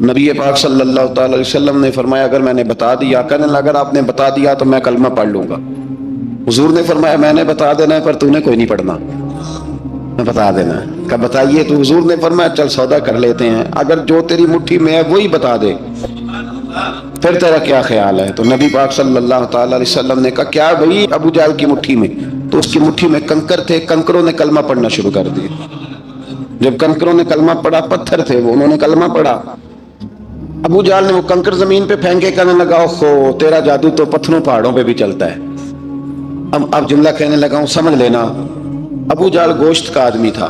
نبی پاک صلی اللہ تعالی علیہ وسلم نے فرمایا اگر میں نے بتا دیا، کہنے لگا اگر آپ نے بتا دیا تو میں کلمہ پڑھ لوں گا۔ حضور نے فرمایا میں نے بتا دینا ہے پر تو نے کوئی نہیں پڑھنا، میں بتا دینا ہے۔ کہا بتائیے، تو حضور نے فرمایا چل سودا کر لیتے ہیں، اگر جو تیری مٹھی میں ہے وہی بتا دے پھر تیرا کیا خیال ہے؟ تو نبی پاک صلی اللہ تعالی علیہ وسلم نے کہا کیا بھائی ابو جہل کی مٹھی میں؟ تو اس کی مٹھی میں کنکر تھے، کنکروں نے کلمہ پڑھنا شروع کر دیا۔ جب کنکروں نے کلمہ پڑھا، پتھر تھے وہ، انہوں نے کلمہ پڑھا۔ ابو جہل نے وہ کنکر زمین پہ پھینکے، کہنے لگا اوہو تیرا جادو تو پتھروں پہاڑوں پہ بھی چلتا ہے۔ اب جملہ کہنے لگا ہوں سمجھ لینا، ابو جہل گوشت کا آدمی تھا،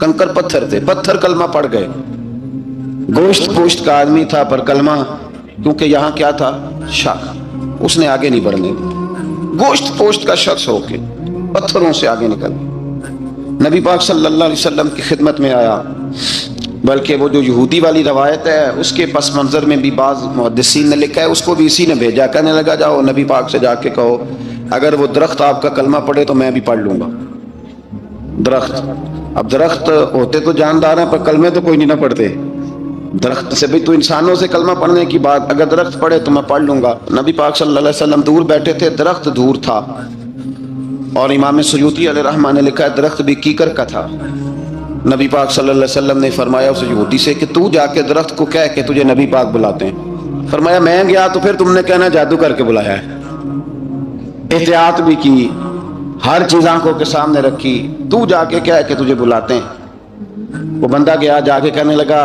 کنکر پتھر تھے، پتھر کلمہ پڑھ گئے۔ گوشت پوشت کا آدمی تھا پر کلمہ، کیونکہ یہاں کیا تھا شک، اس نے آگے نہیں بڑھنے دیا۔ گوشت پوشت کا شخص ہو کے پتھروں سے آگے نکل نبی پاک صلی اللہ علیہ وسلم کی خدمت میں آیا۔ بلکہ وہ جو یہودی والی روایت ہے اس کے پس منظر میں بھی بعض محدثین نے لکھا ہے، اس کو بھی اسی نے بھیجا، کہنے لگا جاؤ نبی پاک سے جا کے کہو اگر وہ درخت آپ کا کلمہ پڑھے تو میں بھی پڑھ لوں گا۔ درخت، اب درخت ہوتے تو جاندار ہیں پر کلمے تو کوئی نہیں نہ پڑھتے۔ درخت سے بھی تو انسانوں سے کلمہ پڑھنے کی بات، اگر درخت پڑھے تو میں پڑھ لوں گا۔ نبی پاک صلی اللہ علیہ وسلم دور بیٹھے تھے، درخت دور تھا، اور امام سیوطی علیہ رحمہ نے لکھا ہے درخت بھی کیکر کا تھا۔ نبی پاک صلی اللہ علیہ وسلم نے فرمایا اس یہودی سے کہ تو جا کے درخت کو کہہ کہ تجھے نبی پاک بلاتے ہیں۔ فرمایا میں گیا تو پھر تم نے کہنا جادو کر کے بلایا ہے۔ احتیاط بھی کی، ہر چیز آنکھوں کے سامنے رکھی، تو جا کے کہہ کہ تجھے بلاتے ہیں۔ وہ بندہ گیا، جا کے کہنے لگا،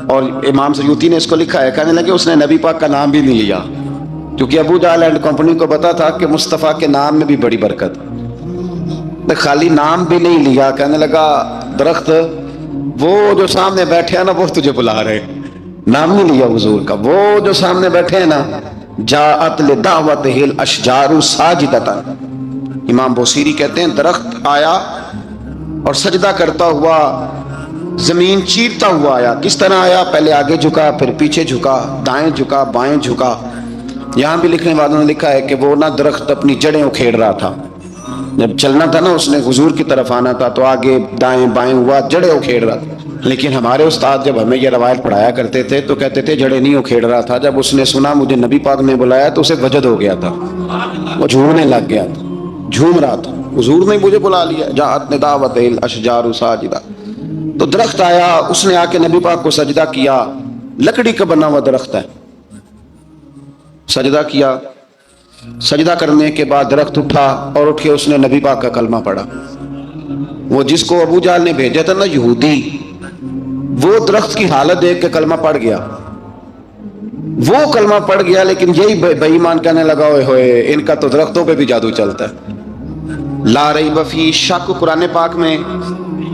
اور امام سیوطی نے اس کو لکھا ہے، کہنے لگے اس نے نبی پاک کا نام بھی نہیں لیا، کیونکہ ابو جہل اینڈ کمپنی کو پتا تھا کہ مصطفیٰ کے نام میں بھی بڑی برکت، خالی نام بھی نہیں لیا۔ کہنے لگا درخت وہ جو سامنے بیٹھے ہیں نا وہ تجھے بلا رہے، نام نہیں لیا حضور کا، وہ جو سامنے بیٹھے ہیں نا جاءت لدعوتہ الاشجار ساجدۃ۔ امام بوصیری کہتے ہیں درخت آیا اور سجدہ کرتا ہوا، زمین چیرتا ہوا آیا۔ کس طرح آیا؟ پہلے آگے جھکا، پھر پیچھے جھکا، دائیں جھکا، بائیں جھکا۔ یہاں بھی لکھنے والوں نے لکھا ہے کہ وہ نہ درخت اپنی جڑیں اکھیڑ رہا تھا، جب چلنا تھا نا اس نے حضور کی طرف آنا تھا تو آگے دائیں بائیں ہوا، جڑیں اکھیڑ رہا تھا۔ لیکن ہمارے استاد جب ہمیں یہ روایت پڑھایا کرتے تھے تو کہتے تھے جڑیں نہیں اکھیڑ رہا تھا، جب اس نے سنا مجھے نبی پاک نے بلایا تو اسے وجد ہو گیا تھا، وہ جھومنے لگ گیا تھا، جھوم رہا تھا، حضور نے مجھے بلا لیا، جاءت لدعوتہ الاشجار ساجدۃ۔ تو درخت آیا، اس نے آ کے نبی پاک کو سجدہ کیا، لکڑی کا بنا ہوا درخت ہے، سجدہ کیا۔ سجدہ کرنے کے بعد درخت اٹھا اور اٹھ کے اس نے نبی پاک کا کلمہ پڑھا۔ وہ جس کو ابو جہل نے بھیجا تھا نا یہودی، وہ درخت کی حالت دیکھ کے کلمہ پڑھ گیا، وہ کلمہ پڑھ گیا، لیکن یہی بے ایمان کہنے لگا ہوئے ہوئے ان کا تو درختوں پہ بھی جادو چلتا ہے۔ لا ریب فی، شک قرآن پاک میں،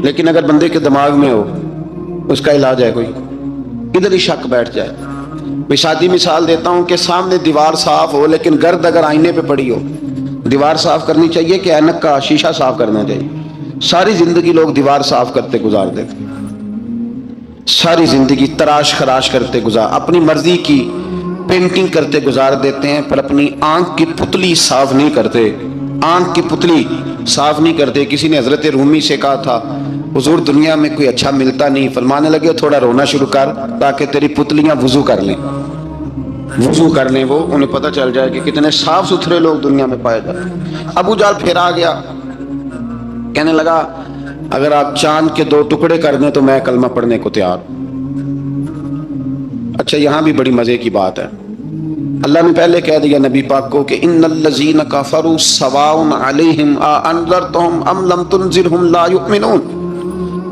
لیکن اگر بندے کے دماغ میں ہو اس کا علاج ہے کوئی، ادھر ہی شک بیٹھ جائے۔ میں سادی مثال دیتا ہوں کہ سامنے دیوار صاف ہو لیکن گرد اگر آئینے پہ پڑی ہو، دیوار صاف کرنی چاہیے کہ اینک کا شیشہ صاف کرنا چاہیے؟ ساری زندگی لوگ دیوار صاف کرتے گزار دیتے، ساری زندگی تراش خراش کرتے گزار، اپنی مرضی کی پینٹنگ کرتے گزار دیتے ہیں، پر اپنی آنکھ کی پتلی صاف نہیں کرتے، آنکھ کی پتلی صاف نہیں کرتے۔ کسی نے حضرت رومی سے کہا تھا حضور دنیا میں کوئی اچھا ملتا نہیں، فرمانے لگے تھوڑا رونا شروع کر تاکہ تیری پتلیاں وضو کر لیں، وضو کر لیں، وہ انہیں پتہ چل جائے کہ کتنے صاف ستھرے لوگ دنیا میں پائے جاتے ہیں۔ ابو جہل پھر آ گیا، کہنے لگا اگر آپ چاند کے 2 ٹکڑے کر دیں تو میں کلمہ پڑھنے کو تیار ہوں۔ اچھا یہاں بھی بڑی مزے کی بات ہے، اللہ نے پہلے کہہ دیا نبی پاک کو کہ ان الذین کفروا سواء علیہم اانذرتہم ام لم تنذرہم لا یؤمنون۔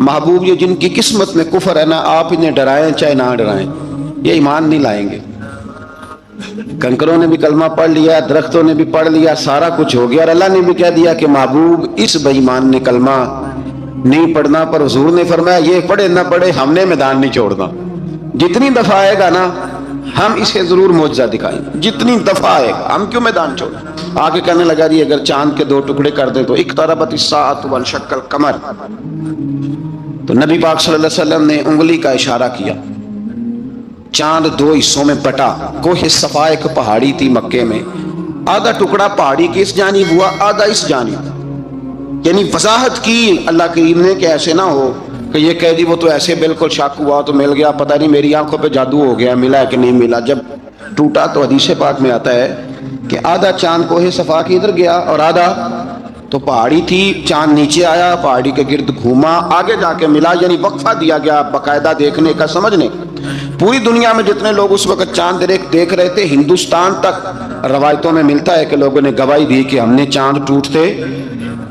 محبوب یہ جن کی قسمت میں کفر ہے نا، آپ انہیں ڈرائیں چاہے نہ ڈرائیں، یہ ایمان نہیں لائیں گے۔ کنکروں نے بھی کلمہ پڑھ لیا، درختوں نے بھی پڑھ لیا، سارا کچھ ہو گیا، اور اللہ نے بھی کہہ دیا کہ محبوب اس بے ایمان نے کلمہ نہیں پڑھنا، پر حضور نے فرمایا یہ پڑھے نہ پڑھے ہم نے میدان نہیں چھوڑنا، جتنی دفعہ آئے گا نا ہم اسے ضرور معجزہ دکھائیں گے، جتنی دفعہ آئے گا، ہم کیوں میدان چھوڑیں۔ آگے کہنے لگا جی اگر چاند کے 2 ٹکڑے کر دیں تو اقتربت الساعۃ وانشق القمر۔ تو نبی پاک صلی اللہ علیہ وسلم نے انگلی کا اشارہ کیا، چاند 2 حصوں میں بٹا۔ کوہ صفا ایک پہاڑی تھی مکے میں، آدھا ٹکڑا پہاڑی کی اس جانب ہوا، آدھا اس جانب، یعنی وضاحت کی اللہ کریم نے کہ ایسے نہ ہو کہ یہ قیدی وہ تو ایسے بالکل شک ہوا تو مل گیا، پتہ نہیں میری آنکھوں پہ جادو ہو گیا، ملا ہے کہ نہیں ملا۔ جب ٹوٹا تو حدیث پاک میں آتا ہے کہ آدھا چاند کوہ صفا کے ادھر گیا اور آدھا تو پہاڑی تھی، چاند نیچے آیا، پہاڑی کے گرد گھوما، آگے جا کے ملا، یعنی وقفہ دیا گیا باقاعدہ دیکھنے کا، سمجھنے۔ پوری دنیا میں جتنے لوگ اس وقت چاند دیکھ رہے تھے، ہندوستان تک روایتوں میں ملتا ہے کہ لوگوں نے گواہی دی کہ ہم نے چاند ٹوٹتے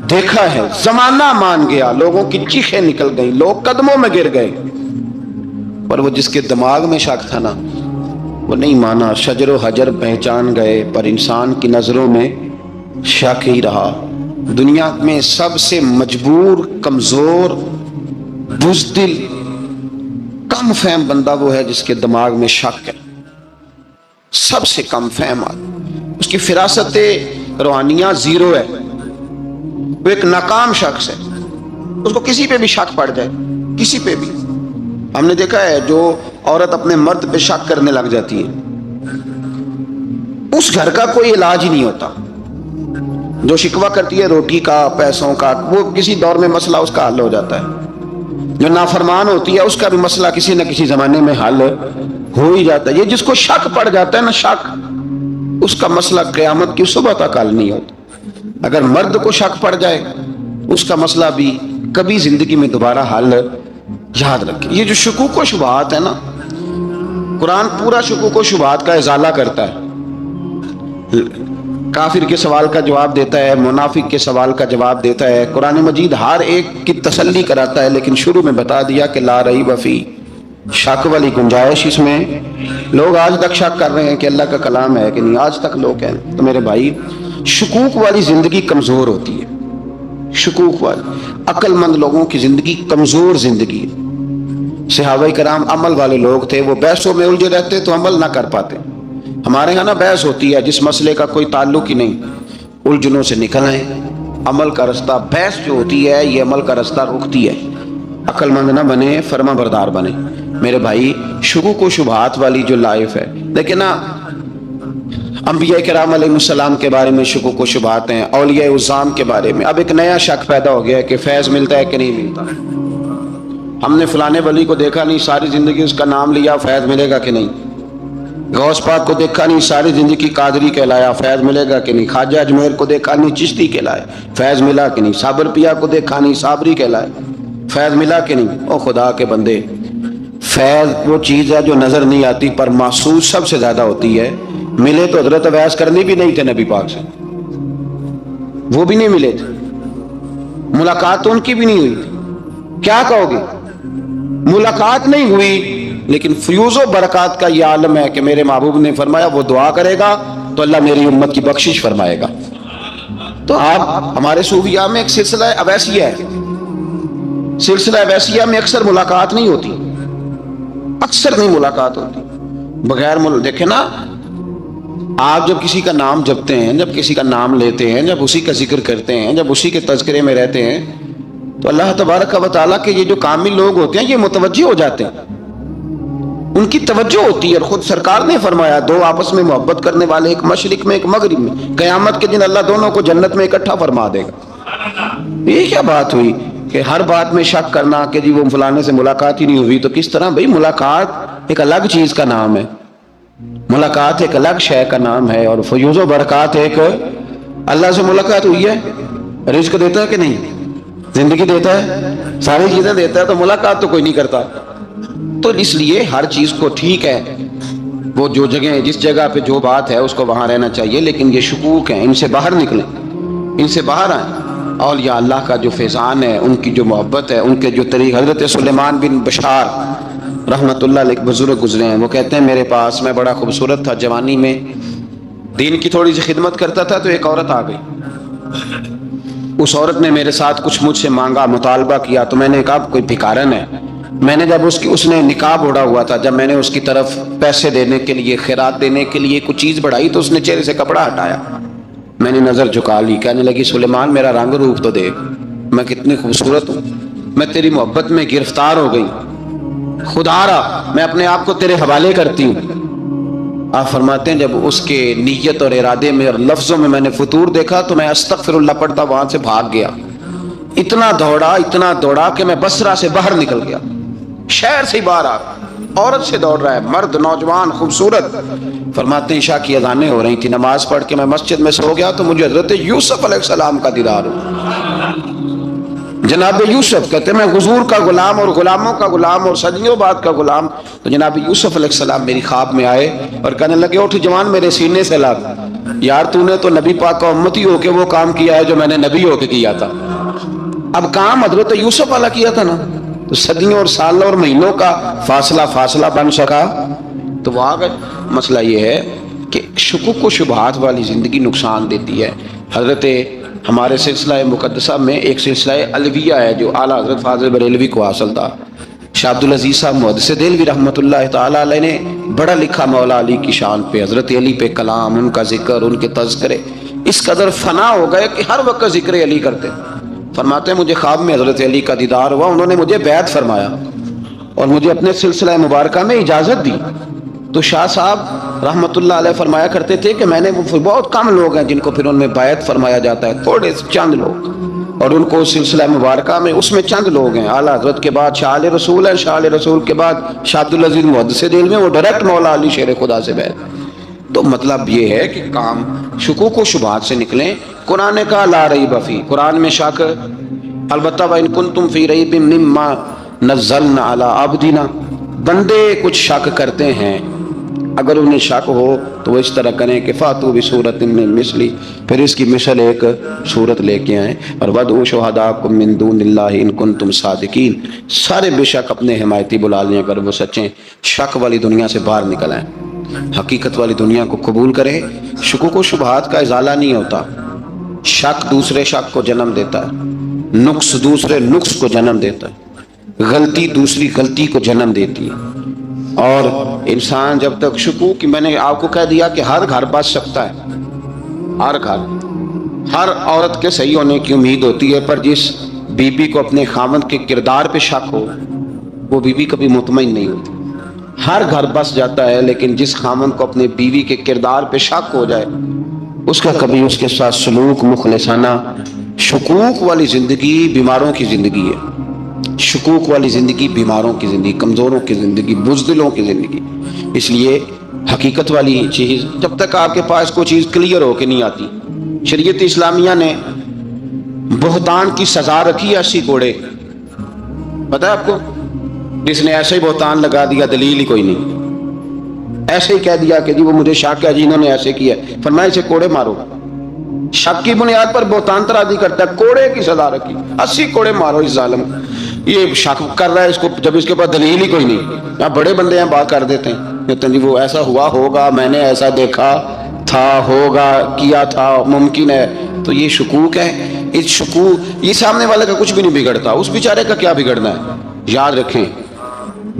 دیکھا ہے۔ زمانہ مان گیا، لوگوں کی چیخیں نکل گئیں، لوگ قدموں میں گر گئے، پر وہ جس کے دماغ میں شک تھا نا وہ نہیں مانا۔ شجر و حجر پہچان گئے پر انسان کی نظروں میں شک ہی رہا۔ دنیا میں سب سے مجبور، کمزور، بزدل، کم فہم بندہ وہ ہے جس کے دماغ میں شک ہے، سب سے کم فہم آدمی، اس کی فراست روحانیہ زیرو ہے، وہ ایک ناکام شخص ہے، اس کو کسی پہ بھی شک پڑ جائے، کسی پہ بھی۔ ہم نے دیکھا ہے جو عورت اپنے مرد پہ شک کرنے لگ جاتی ہے اس گھر کا کوئی علاج ہی نہیں ہوتا۔ جو شکوہ کرتی ہے روٹی کا، پیسوں کا، وہ کسی دور میں مسئلہ اس کا حل ہو جاتا ہے۔ جو نافرمان ہوتی ہے اس کا بھی مسئلہ کسی نہ کسی زمانے میں حل ہو ہی جاتا ہے۔ یہ جس کو شک پڑ جاتا ہے نا، شک، اس کا مسئلہ قیامت کی صبح تک حل نہیں ہوتا۔ اگر مرد کو شک پڑ جائے اس کا مسئلہ بھی کبھی زندگی میں دوبارہ حل، یاد رکھیں۔ یہ جو شکوک و شبہات ہے نا، قرآن پورا شکوک و شبہات کا ازالہ کرتا ہے، کافر کے سوال کا جواب دیتا ہے، منافق کے سوال کا جواب دیتا ہے۔ قرآن مجید ہر ایک کی تسلی کراتا ہے، لیکن شروع میں بتا دیا کہ لا ریب فی، شک والی گنجائش اس میں۔ لوگ آج تک شک کر رہے ہیں کہ اللہ کا کلام ہے کہ نہیں، آج تک لوگ ہیں۔ تو میرے بھائی، شکوک والی زندگی کمزور ہوتی ہے، شکوک والی، عقل مند لوگوں کی زندگی کمزور زندگی ہے۔ صحابہ کرام عمل والے لوگ تھے، وہ بحثوں میں الجھے رہتے تو عمل نہ کر پاتے۔ ہمارے ہاں نا بحث ہوتی ہے جس مسئلے کا کوئی تعلق ہی نہیں، الجھنوں سے نکل آئیں، عمل کا رستہ، بحث جو ہوتی ہے یہ عمل کا رستہ روکتی ہے۔ عقل مند نہ بنے، فرما بردار بنے۔ میرے بھائی، شکوک و شبہات والی جو لائف ہے، لیکن نا انبیاء کرام علیہ السلام کے بارے میں شکوک و شبہات ہیں، اولیاء عظام کے بارے میں۔ اب ایک نیا شک پیدا ہو گیا ہے کہ فیض ملتا ہے کہ نہیں ملتا۔ ہم نے فلانے ولی کو دیکھا نہیں، ساری زندگی اس کا نام لیا، فیض ملے گا کہ نہیں۔ غوث پاک کو دیکھا نہیں، ساری زندگی قادری کہلایا، فیض ملے گا کہ نہیں۔ خواجہ اجمیر کو دیکھا نہیں، چشتی کہلائے، فیض ملا کہ نہیں۔ صابر پیا کو دیکھا نہیں، صابری کہلائے، فیض ملا کہ نہیں۔ او خدا کے بندے، فیض وہ چیز ہے جو نظر نہیں آتی پر محسوس سب سے زیادہ ہوتی ہے۔ ملے تو حضرت اویس کرنی بھی نہیں تھے نبی پاک سے، وہ بھی نہیں ملے تھے، ملاقات تو ان کی بھی نہیں ہوئی تھی۔ کیا کہو گے؟ ملاقات نہیں ہوئی، لیکن فیوز و برکات کا یہ عالم ہے کہ میرے محبوب نے فرمایا وہ دعا کرے گا تو اللہ میری امت کی بخشش فرمائے گا۔ تو آپ ہمارے صوفیاء میں ایک سلسلہ اویسیہ ہے، سلسلہ اویسیہ میں اکثر ملاقات نہیں ہوتی، اکثر نہیں ملاقات ہوتی بغیر دیکھیں نا، آپ جب کسی کا نام جپتے ہیں، جب کسی کا نام لیتے ہیں، جب اسی کا ذکر کرتے ہیں، جب اسی کے تذکرے میں رہتے ہیں، تو اللہ تبارک و تعالیٰ کے یہ جو کامل لوگ ہوتے ہیں یہ متوجہ ہو جاتے ہیں، ان کی توجہ ہوتی ہے۔ اور خود سرکار نے فرمایا دو آپس میں محبت کرنے والے، ایک مشرق میں ایک مغرب میں، قیامت کے دن اللہ دونوں کو جنت میں اکٹھا فرما دے گا۔ یہ کیا بات ہوئی کہ ہر بات میں شک کرنا کہ جی وہ فلانے سے ملاقات ہی نہیں ہوئی؟ تو کس طرح بھائی، ملاقات ایک الگ چیز کا نام ہے، ملاقات ایک الگ شے کا نام ہے، اور فیوز و برکات ایک، اللہ سے ملاقات ہوئی ہے، رزق دیتا ہے کہ نہیں، زندگی دیتا ہے، ساری چیزیں دیتا ہے، تو ملاقات تو کوئی نہیں کرتا۔ تو اس لیے ہر چیز کو ٹھیک ہے، وہ جو جگہ جس جگہ پہ جو بات ہے اس کو وہاں رہنا چاہیے، لیکن یہ شکوک ہیں، ان سے باہر نکلیں، ان سے باہر آئیں۔ اولیاء اللہ کا جو فیضان ہے، ان کی جو محبت ہے، ان کے جو طریق، حضرت سلیمان بن بشار رحمت اللہ علیہ بزرگ گزرے ہیں، وہ کہتے ہیں میرے پاس، میں بڑا خوبصورت تھا جوانی میں، دین کی تھوڑی سی خدمت کرتا تھا، تو ایک عورت آ گئی، اس عورت نے میرے ساتھ کچھ مجھ سے مانگا، مطالبہ کیا، تو میں نے کہا کوئی بھکارن ہے۔ میں نے جب اس نے نقاب اوڑھا ہوا تھا، جب میں نے اس کی طرف پیسے دینے کے لیے، خیرات دینے کے لیے کچھ چیز بڑھائی، تو اس نے چہرے سے کپڑا ہٹایا، میں نے نظر جھکا لی، کہنے لگی سلیمان میرا رنگ روپ تو دیکھ، میں کتنی خوبصورت ہوں، میں تیری محبت میں گرفتار ہو گئی، خدا را میں اپنے آپ کو تیرے حوالے کرتی ہوں۔ آپ فرماتے ہیں جب اس کے نیت اور ارادے میں اور لفظوں میں میں نے فطور دیکھا تو میں استغفر اللہ پڑھتا وہاں سے بھاگ گیا۔ اتنا دوڑا کہ میں بصرہ سے باہر نکل گیا، شہر سے باہر آ گیا، عورت سے دوڑ رہا ہے، مرد نوجوان خوبصورت۔ فرماتے ہیں عشاء کی اذانیں ہو رہی تھی، نماز پڑھ کے میں مسجد میں سو گیا تو مجھے حضرت یوسف علیہ السلام کا دیدار ہوا۔ جناب یوسف کہتے ہیں میں حضور کا غلام اور غلاموں کا غلام اور صدیوں بعد کا غلام، تو جناب یوسف علیہ السلام میری خواب میں آئے اور کہنے لگے اٹھ جوان میرے سینے سے لگ، یار تو نے تو نبی پاک کا امتی ہو کے وہ کام کیا ہے جو میں نے نبی ہو کے کیا تھا۔ اب کام حضرت یوسف والا کیا تھا نا، تو صدیوں اور سالوں اور مہینوں کا فاصلہ بن سکا تو وہ آ گئے۔ مسئلہ یہ ہے کہ شکوک و شبہات والی زندگی نقصان دیتی ہے۔ حضرت ہمارے سلسلہ مقدسہ میں ایک سلسلہ علویہ ہے جو اعلیٰ حضرت فاضل بریلوی کو حاصل تھا۔ شاہ عبدالعزیز صاحب محدث دہلوی رحمۃ اللہ تعالیٰ علیہ نے بڑا لکھا مولا علی کی شان پہ، حضرت علی پہ کلام، ان کا ذکر، ان کے تذکرے اس قدر فنا ہو گئے کہ ہر وقت ذکر علی کرتے۔ فرماتے ہیں مجھے خواب میں حضرت علی کا دیدار ہوا، انہوں نے مجھے بیعت فرمایا اور مجھے اپنے سلسلہ مبارکہ میں اجازت دی۔ تو شاہ صاحب رحمۃ اللہ علیہ فرمایا کرتے تھے کہ میں نے بہت کم لوگ ہیں جن کو پھر ان میں بیعت فرمایا جاتا ہے، تھوڑے چند لوگ، اور ان کو سلسلہ مبارکہ میں اس میں چند لوگ ہیں۔ اعلیٰ حضرت کے بعد شاہ علیہ رسول ہے، شاہ علیہ رسول کے بعد شاہ عبدالعزیز محدث دہلوی میں وہ ڈائریکٹ مولا علی شیر خدا سے بیعت۔ تو مطلب یہ ہے کہ کام شکوک و شبہات سے نکلیں۔ قرآن کا لا ریب فیہ، قرآن میں شک البتہ وَإِن كُنتُمْ فِي رَيْبٍ مِّمَّا نَزَّلْنَا عَلَىٰ عَبْدِنَا، بندے کچھ شک کرتے ہیں، اگر انہیں شک ہو تو وہ اس طرح کریں کہ فاتوا بسورۃ من مثلہ، پھر اس کی مثل ایک صورت لے کے آئیں، اور وادعوا شہداءکم من دون اللہ ان کنتم صادقین، سارے بے شک اپنے حمایتی بلا لیں اگر وہ سچیں۔ شک والی دنیا سے باہر نکل آئیں، حقیقت والی دنیا کو قبول کریں۔ شکوک و شبہات کا ازالہ نہیں ہوتا، شک دوسرے شک کو جنم دیتا ہے، نقص دوسرے نقص کو جنم دیتا ہے، غلطی دوسری غلطی کو جنم دیتی ہے۔ اور انسان جب تک شکوک، میں نے آپ کو کہہ دیا کہ ہر گھر بس سکتا ہے، ہر گھر، ہر عورت کے صحیح ہونے کی امید ہوتی ہے، پر جس بی بی کو اپنے خاوند کے کردار پہ شک ہو وہ بی بی کبھی مطمئن نہیں ہوتی۔ ہر گھر بس جاتا ہے، لیکن جس خاوند کو اپنے بیوی کے کردار پہ شک ہو جائے اس کا کبھی اس کے ساتھ سلوک مخلصانہ۔ شکوک والی زندگی بیماروں کی زندگی ہے، شکوک والی زندگی بیماروں کی زندگی، کمزوروں کی زندگی، بزدلوں کی زندگی۔ اس لیے حقیقت والی چیز جب تک آپ کے پاس کوئی چیز کلیئر ہو کے نہیں آتی، شریعت اسلامیہ نے بہتان کی سزا رکھی ہے 80 کوڑے، پتہ ہے آپ کو؟ جس نے ایسے ہی بہتان لگا دیا، دلیل ہی کوئی نہیں، ایسے ہی کہہ دیا کہ جی وہ مجھے شک ہے جی انہوں نے ایسے کیا، فرمایا اسے کوڑے مارو۔ شک کی بنیاد پر بہتان ترازی کرتا ہے، کوڑے کی سزا رکھی، 80 کوڑے مارو اس ظالم۔ یہ شک کر رہا ہے اس کو، جب اس کے پاس دلیل ہی کوئی نہیں۔ یہاں بڑے بندے ہیں بات کر دیتے ہیں، کہتے ہیں جی وہ ایسا ہوا ہوگا، میں نے ایسا دیکھا تھا، ہوگا، کیا تھا، ممکن ہے۔ تو یہ شکوک ہے، اس شکوک یہ سامنے والے کا کچھ بھی نہیں بگڑتا، اس بیچارے کا کیا بگڑنا ہے۔ یاد رکھیں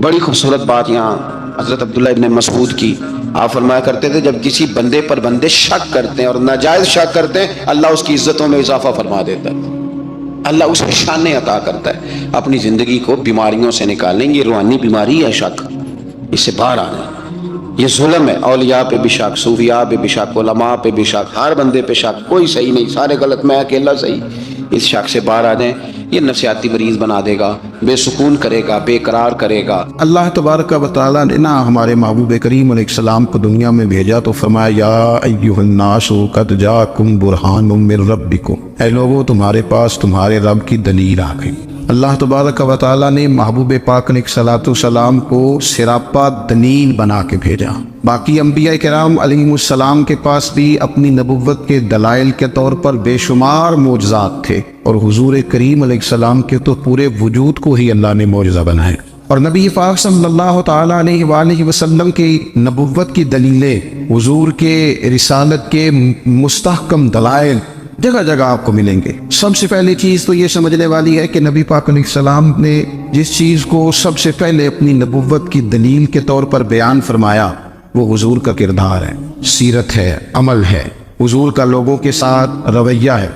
بڑی خوبصورت بات یہاں حضرت عبداللہ ابن مسعود کی، آپ فرمایا کرتے تھے جب کسی بندے پر بندے شک کرتے ہیں اور ناجائز شک کرتے ہیں، اللہ اس کی عزتوں میں اضافہ فرما دیتا ہے، اللہ اسے شانیں عطا کرتا ہے۔ اپنی زندگی کو بیماریوں سے نکالیں، یہ روحانی بیماری ہے شک، اس سے باہر آنا ہے۔ یہ ظلم ہے، اولیاء پہ بھی شک، صوفیاء پہ بھی شک، علماء پہ بھی شک، ہر بندے پہ شک، کوئی صحیح نہیں، سارے غلط، میں اکیلا صحیح۔ اس شک سے باہر آ جائیں، یہ نفسیاتی مریض بنا دے گا، بے سکون کرے گا، بے قرار کرے گا۔ اللہ تبارک و تعالیٰ نے نا ہمارے محبوب کریم علیہ السلام کو دنیا میں بھیجا تو فرمایا یا ایھا الناس قد جاءکم برہان من ربکم، اے لوگو تمہارے پاس تمہارے رب کی دلیل آ گئی۔ اللہ تبارک و تعالیٰ نے محبوب پاک علیہ الصلوۃ والسلام کو سراپا دلیل بنا کے بھیجا۔ باقی انبیاء کرام علیہم السلام کے پاس بھی اپنی نبوت کے دلائل کے طور پر بے شمار معجزات تھے، اور حضور کریم علیہ السلام کے تو پورے وجود کو ہی اللہ نے معجزہ بنایا۔ اور نبی پاک صلی اللہ تعالیٰ علیہ وآلہ وسلم کی نبوت کی دلیلیں، حضور کے رسالت کے مستحکم دلائل جگہ جگہ آپ کو ملیں گے۔ سب سے پہلی چیز تو یہ سمجھنے والی ہے کہ نبی پاک علیہ السلام نے جس چیز کو سب سے پہلے اپنی نبوت کی دلیل کے طور پر بیان فرمایا وہ حضور کا کردار ہے، سیرت ہے، عمل ہے، حضور کا لوگوں کے ساتھ رویہ ہے۔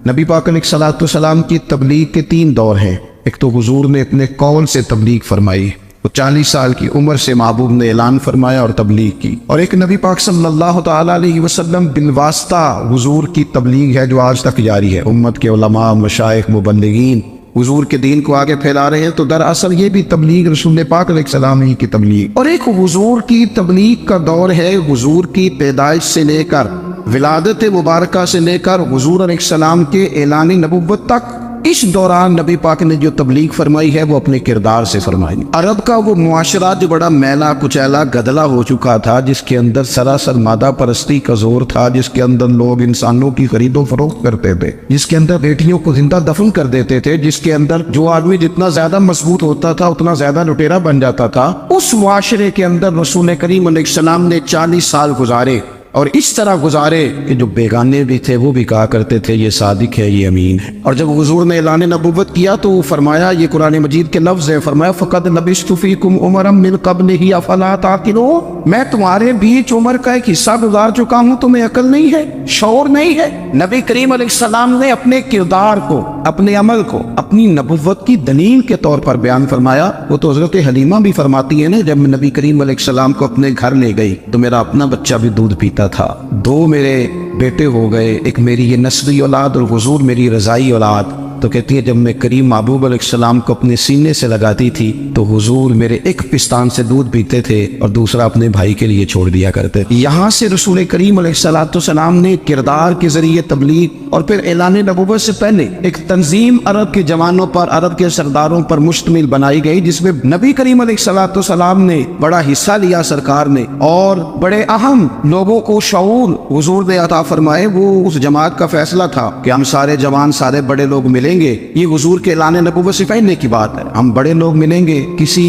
نبی پاک علیہ الصلوۃ والسلام کی تبلیغ کے 3 دور ہیں۔ ایک تو حضور نے اپنے قول سے تبلیغ فرمائی، تو 40 سال کی عمر سے محبوب نے اعلان فرمایا اور تبلیغ کی. اور ایک نبی پاک صلی اللہ تعالیٰ علیہ وسلم بالواسطہ حضور کی تبلیغ ہے جو آج تک جاری ہے. امت کے علماء، مشائخ، مبلغین حضور کے دین کو آگے پھیلا رہے ہیں. تو دراصل یہ بھی تبلیغ رسول پاک علیہ السلام ہی کی تبلیغ. اور ایک حضور کی تبلیغ کا دور ہے حضور کی پیدائش سے لے کر ولادت مبارکہ سے لے کر حضور علیہ السلام کے اعلان نبوت تک. اس دوران نبی پاک نے جو تبلیغ فرمائی ہے وہ اپنے کردار سے فرمائی. عرب کا وہ معاشرہ جو بڑا میلا کچیلا گدلا ہو چکا تھا، جس کے اندر سراسر مادہ پرستی کا زور تھا، جس کے اندر لوگ انسانوں کی خرید و فروخت کرتے تھے، جس کے اندر بیٹیوں کو زندہ دفن کر دیتے تھے، جس کے اندر جو آدمی جتنا زیادہ مضبوط ہوتا تھا اتنا زیادہ لٹیرا بن جاتا تھا، اس معاشرے کے اندر رسول کریم علیہ السلام نے 40 سال گزارے. اور اس طرح گزارے کہ جو بیگانے بھی تھے وہ بھی کہا کرتے تھے یہ صادق ہے، یہ امین ہے. اور جب حضور نے اعلان نبوت کیا تو فرمایا، یہ قرآن مجید کے لفظ ہے، فرمایا فَقَدْ لَبِثْتُ فِيكُمْ عُمَرًا مِّن قَبْلِهِ أَفَلَا تَعْقِلُونَ. میں تمہارے بیچ عمر کا ایک حصہ گزار چکا ہوں، تمہیں عقل نہیں ہے، شعور نہیں ہے. نبی کریم علیہ السلام نے اپنے کردار کو، اپنے عمل کو اپنی نبوت کی دلیل کے طور پر بیان فرمایا. وہ تو حضرت حلیمہ بھی فرماتی ہے نا، جب نبی کریم علیہ السلام کو اپنے گھر لے گئی تو میرا اپنا بچہ بھی دودھ پیتا تھا، 2 میرے بیٹے ہو گئے، ایک میری یہ نسبی اولاد اور حضور میری رضائی اولاد. تو کہتی ہے جب میں کریم محبوب علیہ السلام کو اپنے سینے سے لگاتی تھی تو حضور میرے ایک پستان سے دودھ پیتے تھے اور دوسرا اپنے بھائی کے لیے چھوڑ دیا کرتے. یہاں سے رسول کریم علیہ السلام نے کردار کے ذریعے تبلیغ اور پھر اعلان نبوت سے پہلے ایک تنظیم عرب کے جوانوں پر، عرب کے سرداروں پر مشتمل بنائی گئی، جس میں نبی کریم علیہ السلام نے بڑا حصہ لیا سرکار نے، اور بڑے اہم لوگوں کو شعور حضور نے عطا فرمائے. وہ اس جماعت کا فیصلہ تھا کہ ہم سارے جوان، سارے بڑے لوگ ملیں گے. یہ حضور کے اعلان نبوت سے پہلے کی بات ہے. ہم بڑے لوگ ملیں گے، کسی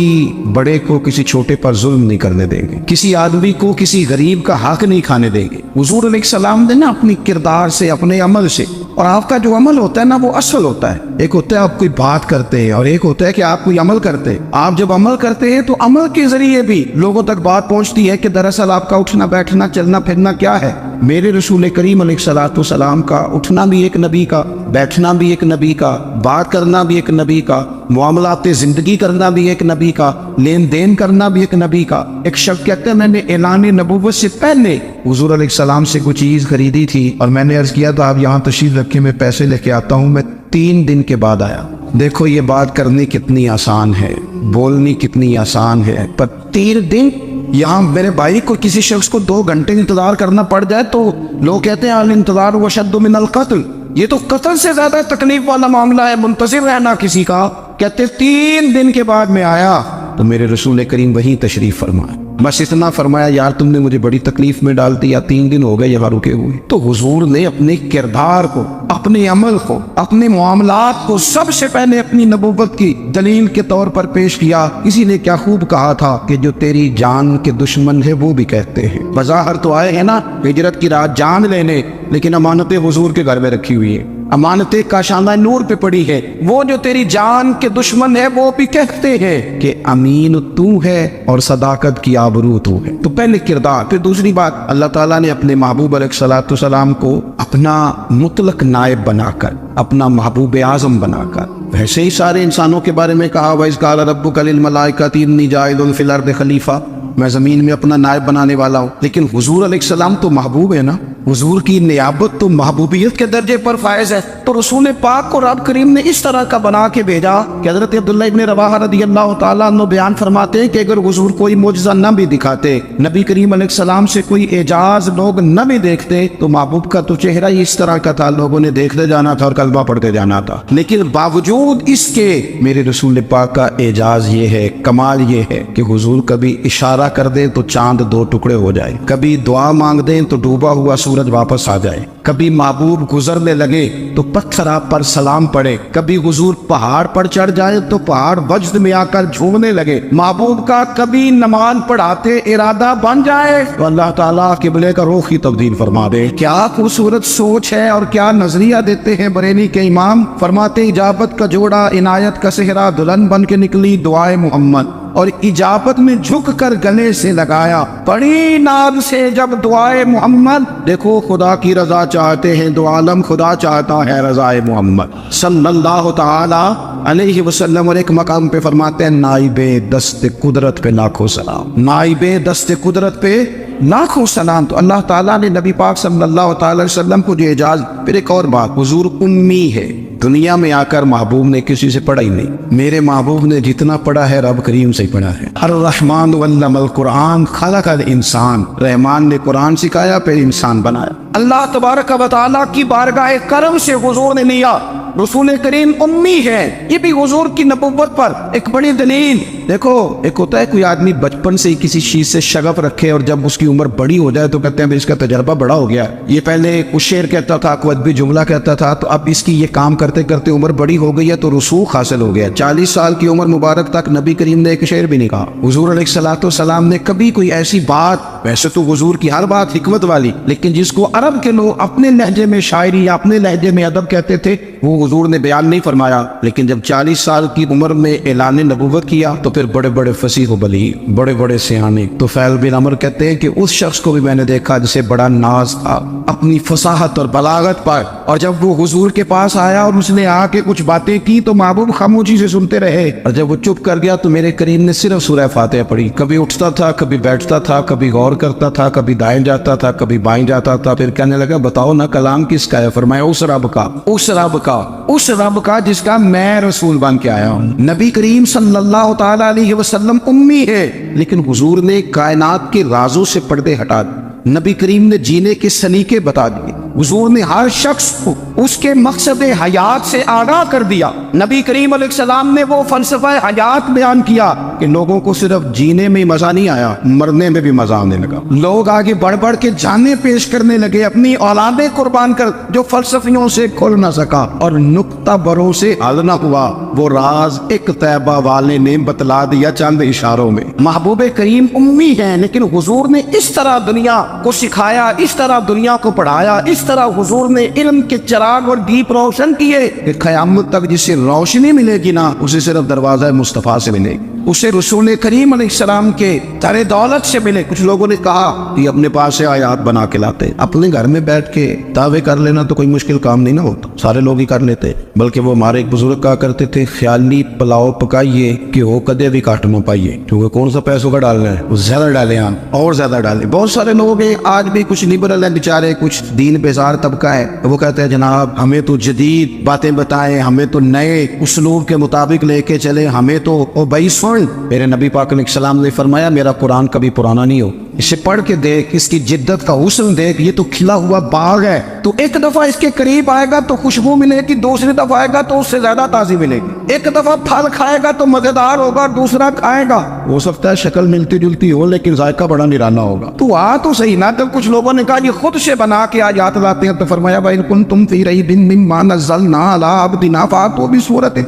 بڑے کو کسی چھوٹے پر ظلم نہیں کرنے دیں گے، کسی آدمی کو کسی غریب کا حق نہیں کھانے دیں گے. حضور علیہ السلام نے نا اپنی کردار سے، اپنے عمل سے، اور آپ کا جو عمل ہوتا ہے نا وہ اصل ہوتا ہے. ایک ہوتا ہے آپ کوئی بات کرتے ہیں اور ایک ہوتا ہے کہ آپ کوئی عمل کرتے ہیں. آپ جب عمل کرتے ہیں تو عمل کے ذریعے بھی لوگوں تک بات پہنچتی ہے کہ دراصل آپ کا اٹھنا بیٹھنا چلنا پھرنا کیا ہے. میرے رسول کریم علیہ السلام کا اٹھنا بھی ایک نبی کا، بیٹھنا بھی ایک نبی کا، بات کرنا بھی ایک نبی کا، معاملات زندگی کرنا بھی ایک نبی کا، لین دین کرنا بھی ایک نبی کا. ایک شخص کہتے ہیں میں نے اعلان نبوت سے پہلے حضور علیہ السلام سے کوئی چیز خریدی تھی اور میں نے عرض کیا تو آپ یہاں تشریف رکھے، میں پیسے لے کے آتا ہوں. میں 3 دن کے بعد آیا. دیکھو یہ بات کرنی کتنی آسان ہے، بولنی کتنی آسان ہے، پر 3 دن یہاں میرے بھائی کو کسی شخص کو 2 گھنٹے انتظار کرنا پڑ جائے تو لوگ کہتے ہیں الانتظار وشد من القتل. یہ تو قتل سے زیادہ تکلیف والا معاملہ ہے، منتظر رہنا کسی کا. کہتے 3 دن کے بعد میں آیا تو میرے رسول کریم وہیں تشریف فرمایا. بس اتنا فرمایا یار تم نے مجھے بڑی تکلیف میں ڈال دیا، 3 دن ہو گئے یہاں رکے ہوئے. تو حضور نے اپنے کردار کو، اپنے عمل کو، اپنے معاملات کو سب سے پہلے اپنی نبوت کی دلیل کے طور پر پیش کیا. کسی نے کیا خوب کہا تھا کہ جو تیری جان کے دشمن ہے وہ بھی کہتے ہیں، بظاہر تو آئے ہیں نا ہجرت کی رات جان لینے، لیکن امانتیں حضور کے گھر میں رکھی ہوئی ہیں، امانتیں کاشانہ نور پہ پڑی ہے. وہ جو تیری جان کے دشمن ہے وہ بھی کہتے ہیں کہ امین تو ہے اور صداقت کی آبرو تو ہے. تو پہلے کردار. پھر دوسری بات، اللہ تعالیٰ نے اپنے محبوب علیہ السلام کو اپنا مطلق نائب بنا کر، اپنا محبوب اعظم بنا کر، ویسے ہی سارے انسانوں کے بارے میں کہا وَإِذْ قَالَ رَبُّكَ لِلْمَلَائِكَةِ إِنِّي جَاعِلٌ فِي الْأَرْضِ خَلِيفَةً، میں زمین میں اپنا نائب بنانے والا ہوں. لیکن حضور علیہ السلام تو محبوب ہے نا، حضور کی نیابت تو محبوبیت کے درجے پر فائز ہے. تو رسول پاک کو رب کریم نے اس طرح کا بنا کے بھیجا کہ حضرت عبداللہ ابن رواحہ رضی اللہ تعالیٰ عنہ بیان فرماتے ہیں کہ اگر حضور کوئی معجزہ نہ بھی دکھاتے، نبی کریم علیہ السلام سے کوئی اعجاز لوگ نہ بھی دیکھتے، تو محبوب کا تو چہرہ ہی اس طرح کا تھا، لوگوں نے دیکھتے جانا تھا اور کلمہ پڑھتے جانا تھا. لیکن باوجود اس کے میرے رسول پاک کا اعجاز یہ ہے، کمال یہ ہے کہ حضور کبھی اشارہ کر دیں تو چاند 2 ٹکڑے ہو جائے، کبھی دعا مانگ دیں تو ڈوبا ہوا سورج واپس آ جائے، کبھی محبوب گزرنے لگے تو پتھر آپ پر سلام پڑے، کبھی حضور پہاڑ پر چڑھ جائے تو پہاڑ وجد میں آ کر جھومنے لگے. محبوب کا کبھی نماز پڑھاتے ارادہ بن جائے تو اللہ تعالیٰ قبلے کا رخ ہی تبدیل فرما دے. کیا خوبصورت سوچ ہے اور کیا نظریہ دیتے ہیں بریلی کے امام. فرماتے اجابت کا جوڑا عنایت کا صحرا دلہن بن کے نکلی دعائے محمد، اور اجابت میں جھک کر گلے سے لگایا پڑی ناز سے جب دعائے محمد. دیکھو خدا کی رضا چاہتے ہیں دو عالم خدا چاہتا ہے رضائے محمد صلی اللہ تعالی علیہ وسلم. اور ایک مقام پہ فرماتے ہیں نائب دست قدرت پہ لاکھوں سلام، نائب دست قدرت پہ لاکھوں سلام. تو اللہ تعالیٰ نے نبی پاک صلی اللہ تعالی وسلم کو جو اعجاز. پھر ایک اور بات، حضور امی ہے. دنیا میں آ کر محبوب نے کسی سے پڑھا ہی نہیں. میرے محبوب نے جتنا پڑھا ہے رب کریم سے ہی پڑھا ہے. الرحمن علم القرآن خلق الانسان، رحمان نے قرآن سکھایا پھر انسان بنایا. اللہ تبارک و تعالیٰ کی بارگاہ کرم سے حضور نے لیا. رسول کریم امی ہے، یہ بھی حضور کی نبوت پر ایک بڑی دلیل. دیکھو ایک ہوتا ہے کوئی آدمی بچپن سے ہی کسی چیز سے شغف رکھے اور جب اس کی عمر بڑی ہو جائے تو کہتے ہیں اس کا تجربہ بڑا ہو گیا. یہ پہلے کچھ شعر کہتا تھا، کوئی ادبی جملہ کہتا تھا، تو اب اس کی یہ کام کرتے کرتے عمر بڑی ہو گئی ہے تو رسوخ حاصل ہو گیا. 40 سال کی عمر مبارک تک نبی کریم نے ایک شعر بھی نہیں کہا. حضور علیہ الصلوۃ والسلام نے کبھی کوئی ایسی بات، ویسے تو حضور کی ہر بات حکمت والی، لیکن جس کو عرب کے لوگ اپنے لہجے میں شاعری یا اپنے لہجے میں ادب کہتے تھے وہ حضور نے بیان نہیں فرمایا. لیکن جب 40 سال کی عمر میں اعلان نبوت کیا تو پھر بڑے بڑے فصیح و بلیغ، بڑے بڑے سیانے طفیل بن عمر کہتے ہیں کہ اس شخص کو بھی میں نے دیکھا جسے بڑا ناز تھا اپنی فصاحت اور بلاغت پر، اور جب وہ حضور کے پاس آیا اور اس نے آ کے کچھ باتیں کی تو محبوب خاموشی سے سنتے رہے، اور جب وہ چپ کر گیا تو میرے کریم نے صرف سورہ فاتحہ پڑھی. کبھی اٹھتا تھا، کبھی بیٹھتا تھا، کبھی غور کرتا تھا، کبھی دائیں جاتا تھا، کبھی بائیں جاتا تھا. پھر کہنے لگا بتاؤ نا کلام کس کا ہے؟ فرمایا اس رب کا، اس رب کا، اس رب کا جس کا میں رسول بن کے آیا ہوں. نبی کریم صلی اللہ تعالی علیہ وسلم امی ہے، لیکن حضور نے کائنات کے رازوں سے پردے ہٹا دیے. نبی کریم نے جینے کے سلیقے بتا دیے. حضور نے ہر شخص کو اس کے مقصد حیات سے آگاہ کر دیا. نبی کریم علیہ السلام نے وہ فلسفہ حیات بیان کیا کہ لوگوں کو صرف جینے میں مزہ نہیں آیا، مرنے میں بھی مزہ آنے لگا. لوگ آگے بڑھ بڑھ کے جانیں پیش کرنے لگے، اپنی اولادیں قربان کر، جو فلسفیوں سے کھل نہ سکا اور نقطہ بروں سے حل نہ ہوا وہ راز ایک طیبہ والے نے بتلا دیا چند اشاروں میں. محبوب کریم امی ہیں، لیکن حضور نے اس طرح دنیا کو سکھایا، اس طرح دنیا کو پڑھایا، اس طرح حضور نے علم کے چراغ اور دیپ روشن کیے کہ قیامت تک جسے روشنی ملے گی نا اسے صرف دروازہ مصطفیٰ سے ملے گی، اسے رسول کریم علیہ السلام کے تر دولت سے ملے. کچھ لوگوں نے کہا کہ اپنے پاس سے آیات بنا کے لاتے، اپنے گھر میں بیٹھ کے دعوے کر لینا تو کوئی مشکل کام نہیں نہ ہوتا، سارے لوگ ہی کر لیتے. بلکہ وہ ہمارے ایک بزرگ کہا کرتے تھے خیالی پلاؤ پکائیے کہ وہ کدے بھی کاٹ نہ پائیے، کیونکہ کون سا پیسوں کا ڈالنا ہے، زیادہ ڈالیں اور زیادہ ڈالیں. بہت سارے لوگ ہیں آج بھی، کچھ لبرل ہیں بیچارے، کچھ دین بیزار طبقہ ہے، وہ کہتے ہیں جناب ہمیں تو جدید باتیں بتائیں، ہمیں تو نئے اسلوب کے مطابق لے کے چلے، ہمیں تو او بھائی سن. میرے نبی پاک علیہ السلام نے فرمایا میرا قرآن کبھی پرانا نہیں ہو، اسے پڑھ کے دیکھ، اس کی جدت کا حسن دیکھ، یہ تو کھلا ہوا باغ ہے، تو ایک دفعہ اس کے قریب آئے گا تو خوشبو ملے گی، دوسری دفعہ آئے گا تو اس سے زیادہ تازی ملے گی، ایک دفعہ پھل کھائے گا تو مزیدار ہوگا، دوسرا کھائے گا ہو سکتا ہے شکل ملتی جلتی ہو لیکن ذائقہ بڑا نرالا ہوگا. تو تو صحیح نا. جب کچھ لوگوں نے کہا یہ خود سے بنا کے آیات لاتے ہیں تو فرمایا بھائی کنتم فی ریب مما نزلنا علی عبدنا فاتوا بسورۃ،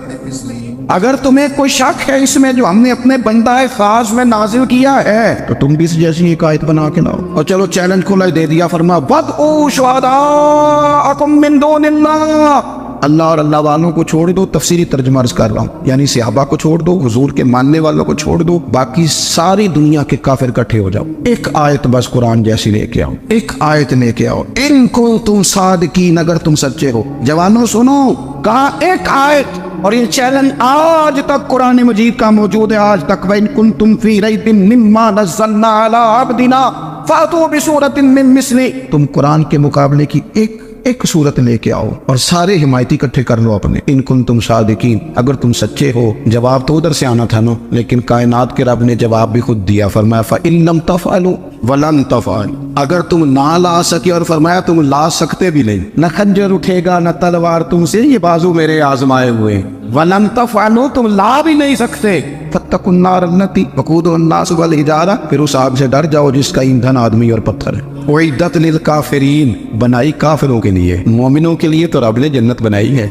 اگر تمہیں کوئی شک ہے اس میں جو ہم نے اپنے بندہ خاص میں نازل کیا ہے تو تم بھی اس جیسی ایک آیت بنا کے لاؤ. اور چلو چیلنج کھلا دے دیا، فرما وَادْعُوا شُهَدَاءَكُم مِّن دُونِ اللَّهِ، اللہ اور اللہ والوں کو چھوڑ دو. تفسیری ترجمہ عرض کر رہا ہوں، یعنی صحابہ کو چھوڑ دو، حضور کے ماننے والوں کو چھوڑ دو، باقی ساری دنیا کے کافر اکٹھے ہو جاؤ، ایک آیت بس قرآن جیسی لے کے آؤ، ایک آیت لے کے آؤ. ان کنتم صادقین، اگر تم سچے ہو. جوانوں سنو، کہا ایک آیت، اور یہ چیلنج آج تک قرآن مجید کا موجود ہے، آج تک. وَإِن كُنتُمْ فِي رَيْبٍ مِّمَّا نَزَّلْنَا عَلَىٰ عَبْدِنَا فَأْتُوا بِسُورَةٍ مِّن مِّثْلِهِ، تم قرآن کے مقابلے کی ایک صورت لے کے آؤ اور سارے حمایتی اکٹھے کر لو اپنے. ان کنتم صادقین، اگر تم سچے ہو. جواب تو ادھر سے آنا تھا نا، لیکن کائنات کے رب نے جواب بھی خود دیا، فرمایا فَإِن لَمْ تَفْعَلُوا وَلَن تَفْعَلُوا، اگر تم نہ لا سکے، اور فرمایا تم لا سکتے بھی نہیں، نہ خنجر اٹھے گا نہ تلوار تم سے، یہ بازو میرے آزمائے ہوئے. وَلَن تَفْعَلُوا، تم لا بھی نہیں سکتے. فَاتَّقُوا النَّارَ الَّتِي وَقُودُهَا النَّاسُ وَالْحِجَارَةُ، پھر اس آگ سے ڈر جاؤ جس کا ایندھن آدمی اور پتھر ہے. اعدت للکافرین، بنائی کافروں کے لیے، مومنوں کے لیے تو رب نے جنت بنائی ہے.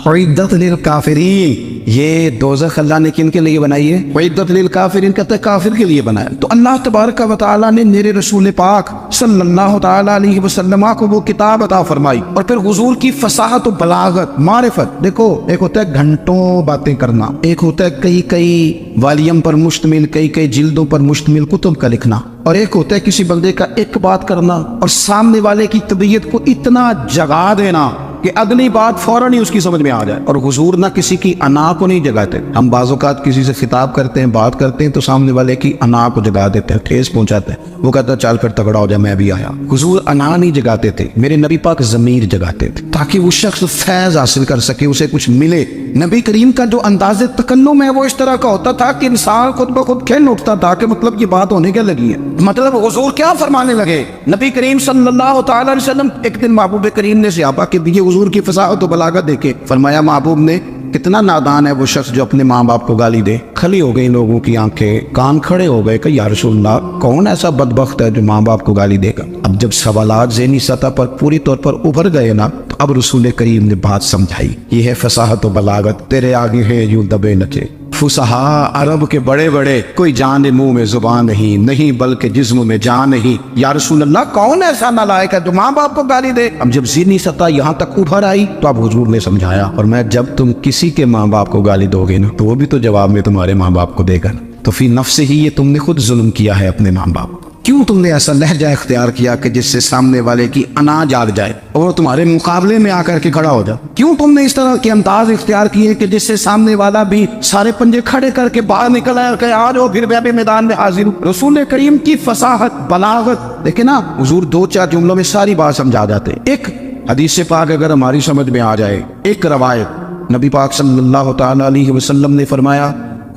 اعدت للکافرین، یہ دوزخ اللہ نے کن کے لیے بنائی ہے؟ وعدت للکافرین، کہتا ہے کافر کے لیے بنایا۔ تو اللہ تبارک و تعالیٰ نے میرے رسول پاک صلی اللہ تعالیٰ علیہ وسلم کو وہ کتاب عطا فرمائی، اور پھر حضور کی فصاحت و بلاغت، معرفت۔ دیکھو، ایک ہوتا ہے گھنٹوں باتیں کرنا، ایک ہوتا ہے کئی والیوم پر مشتمل، کئی جلدوں پر مشتمل کتب کا لکھنا، اور ایک ہوتا ہے کسی بندے کا ایک بات کرنا اور سامنے والے کی طبیعت کو اتنا جگا دینا کہ اگلی بات فوراً ہی اس کی سمجھ میں آ جائے۔ اور حضور نہ کسی کی انا کو نہیں جگاتے۔ ہم بعض اوقات کسی سے خطاب کرتے ہیں، بات کرتے ہیں، تو سامنے والے کی انا کو جگا دیتے ہیں، ٹھیس پہنچاتے ہیں، وہ کہتا ہے چل پھر تگڑا ہو جائے میں بھی آیا۔ حضور انا نہیں جگاتے تھے، میرے نبی پاک ضمیر جگاتے تھے تاکہ وہ شخص فیض حاصل کر سکے، اسے کچھ ملے۔ نبی کریم کا جو انداز تکلم ہے وہ اس طرح کا ہوتا تھا کہ انسان خود بخود کھل اٹھتا تھا کہ مطلب یہ بات ہونے کیا لگی ہے، مطلب حضور کیا فرمانے لگے۔ نبی کریم صلی اللہ تعالی علیہ وسلم، ایک دن محبوب کریم نے صحابہ کے دیے حضور کی فصاحت و بلاغت دیکھے، فرمایا محبوب نے کتنا نادان ہے وہ شخص جو اپنے ماں باپ کو گالی دے۔ کھلی ہو گئی لوگوں کی آنکھیں، کان کھڑے ہو گئے کہ یا رسول اللہ کون ایسا بدبخت ہے جو ماں باپ کو گالی دے گا۔ اب جب سوالات ذہنی سطح پر پوری طور پر ابھر گئے نا، تو اب رسول کریم نے بات سمجھائی، یہ ہے فصاحت و بلاغت، تیرے آگے ہے یوں دبے نچے۔ فصحا عرب کے بڑے بڑے، کوئی جان منہ میں زبان نہیں بلکہ جسم میں جان نہیں۔ یا رسول اللہ کون ایسا نالائق ہے جو ماں باپ کو گالی دے؟ اب جب ذہنی سطح یہاں تک ابھر آئی تو اب حضور نے سمجھایا، اور میں جب تم کسی کے ماں باپ کو گالی دو گے نا تو وہ بھی تو جواب میں تمہارے ماں باپ کو دے گا نا، تو فی نفس ہی یہ تم نے خود ظلم کیا ہے اپنے ماں باپ۔ کیوں تم نے ایسا لہجہ اختیار کیا کہ جس سے سامنے والے کی انا جاگ جائے اور وہ تمہارے مقابلے میں آ کر کے کھڑا ہو جائے؟ کیوں تم نے اس طرح کے انداز اختیار کیے کہ جس سے سامنے والا بھی سارے پنجے کھڑے کر کے باہر نکل آئے کہ آ جاؤ پھر میں بھی میدان میں حاضر ہوں؟ رسول کریم کی فصاحت بلاغت دیکھیں نا، حضور 2-4 جملوں میں ساری بات سمجھا جاتے ہیں۔ ایک حدیث پاک اگر ہماری سمجھ میں آ جائے، ایک روایت، نبی پاک صلی اللہ تعالی علیہ وسلم نے فرمایا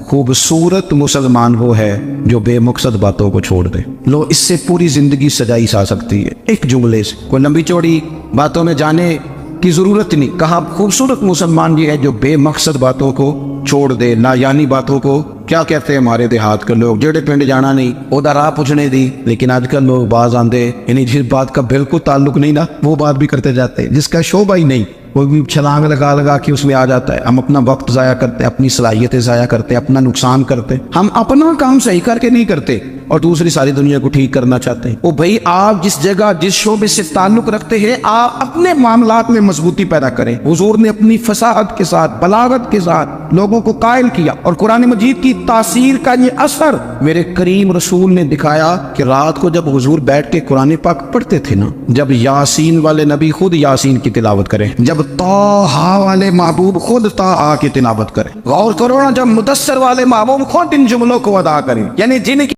خوبصورت مسلمان وہ ہے جو بے مقصد باتوں کو چھوڑ دے۔ لو، اس سے پوری زندگی سجائی جا سکتی ہے ایک جملے سے، کوئی لمبی چوڑی باتوں میں جانے کی ضرورت نہیں۔ کہا خوبصورت مسلمان یہ ہے جو بے مقصد باتوں کو چھوڑ دے، لا یعنی باتوں کو، کیا کہتے ہیں ہمارے دیہات کے لوگ، جڑے پنڈ جانا نہیں اودا راہ پوچھنے دی، لیکن آج کل لوگ باز آندے یعنی جس بات کا بالکل تعلق نہیں نا وہ بات بھی کرتے جاتے ہیں، جس کا شعبہ ہی نہیں وہ بھی چھلانگ لگا کے اس میں آ جاتا ہے۔ ہم اپنا وقت ضائع کرتے ہیں، اپنی صلاحیتیں ضائع کرتے ہیں، اپنا نقصان کرتے ہیں، ہم اپنا کام صحیح کر کے نہیں کرتے اور دوسری ساری دنیا کو ٹھیک کرنا چاہتے ہیں۔ او بھائی، آپ جس جگہ جس شعبے سے تعلق رکھتے ہیں آپ اپنے معاملات میں مضبوطی پیدا کریں۔ حضور نے اپنی فصاحت کے ساتھ، بلاغت کے ساتھ لوگوں کو قائل کیا، اور قرآن مجید کی تاثیر کا یہ اثر میرے کریم رسول نے دکھایا کہ رات کو جب حضور بیٹھ کے قرآن پاک پڑھتے تھے نا، جب یاسین والے نبی خود یاسین کی تلاوت کریں، جب طٰہٰ والے محبوب خود طٰہٰ کی تلاوت کریں، غور کرو نا، جب مدثر والے محبوب خود ان جملوں کو ادا کریں، یعنی جن کی